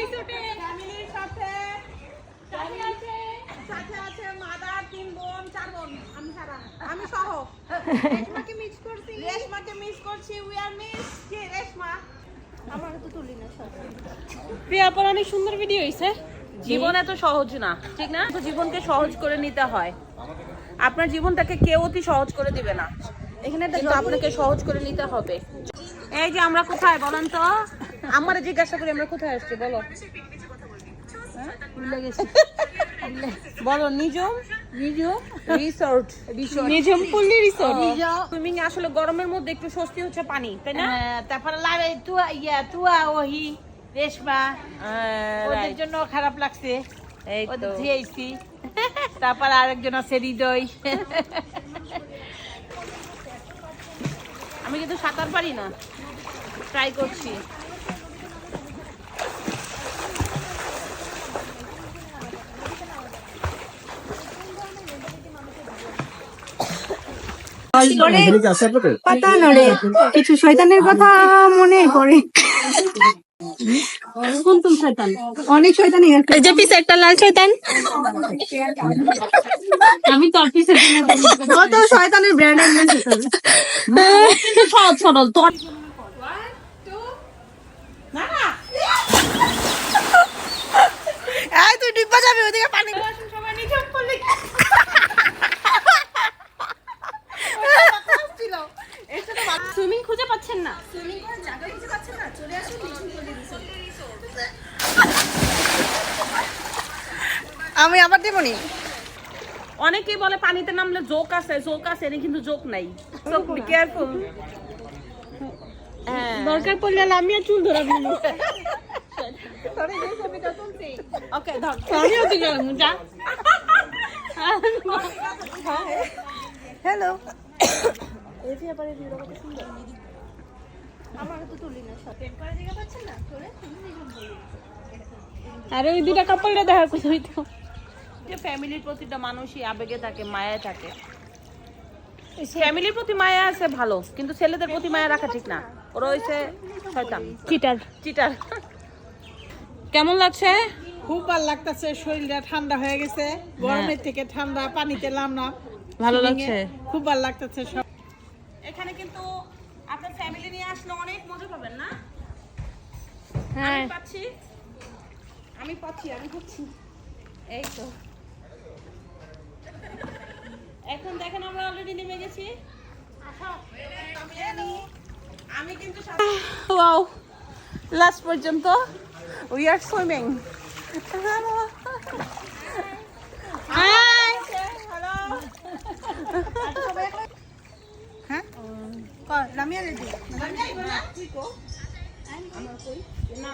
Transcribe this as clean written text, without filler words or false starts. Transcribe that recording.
রিসোর্টে ফ্যামিলির সাথে সাথে আছে মাদার 3 বোন 4 বোন আমি সহ রেশমাকে মিস করছি উই আর মিস কে রেশমা আমার তো তুলি না সব প্রিয়া পর অনেক সুন্দর ভিডিও হইছে জীবন এত সহজ না ঠিক না তো জীবনকে সহজ করে নিতে হয় আপনার জীবনটাকে কেউ অতি সহজ করে দিবে না এখানে কিন্তু আপনাকে সহজ করে নিতে হবে এই যে আমরা কোথায় বলেন তো আমারে জিজ্ঞাসা করি আমরা কোথায় আসছি বলো বলো নিজম রিসোর্ট নিজম পল্লী রিসোর্ট সুইমিং এ আসলে গরমের মধ্যে একটু স্বস্তি হচ্ছে পানি তাই না তারপরে লাগে তুয়া ওহি রেশমা ওদের জন্য খারাপ লাগছে এই তো ওদের ধুয়েছি তারপর আরেকজন আছে হৃদয় আমি কিন্তু সাঁতার পারি না ট্রাই করছি পাতা নড়ে কিছু শয়তানের কথা মনে পড়ে অনেক শয়তানি আছে এই যে পিছে একটা লাল শয়তান আমি তো পিছে কত শয়তানের ব্র্যান্ড কিন্তু সহজ সরল তোর এই তুই ডিব্বা যাবে ওদিকে পানি সবাই নিজম পল্লী সুইমিং খুঁজে পাচ্ছেন না আমি আবার দেবনি অনেকেই বলে পানিতে নামলে জোক আছে এনে কিন্তু জোক নাই সো বি কেয়ারফুল দরকার পড়লে আমিও চুল ধরাবো ওকে ধর আমিও দিলাম যা হ্যালো আরে ওই দুটা কাপড়টা দেখা করতে হইতো যে ফ্যামিলির প্রতিটা মানুষই আবেগে থাকে মায়ায় থাকে ফ্যামিলির প্রতি মায়া আছে ভালো কিন্তু ছেলেদের প্রতি মায়া রাখা ঠিক না ওরা হইছে শয়তান চিটার কেমন লাগছে খুব ভালো লাগতেছে শরীরটা ঠান্ডা হয়ে গেছে গরমের থেকে ঠান্ডা পানিতে নামলাম ভালো লাগছে খুব ভালো লাগতেছে সব এখানে কিন্তু আপনার ফ্যামিলি নিয়ে আসলে অনেক মজা পাবেন না হ্যাঁ আমি পাচ্ছি এই তো এখন দেখেন আমরা অলরেডি নেমে গেছি আমি কিন্তু ওয়াও লাস্ট পর্যন্ত we are swimming hi hello হ্যাঁ লামিয়া রেডি না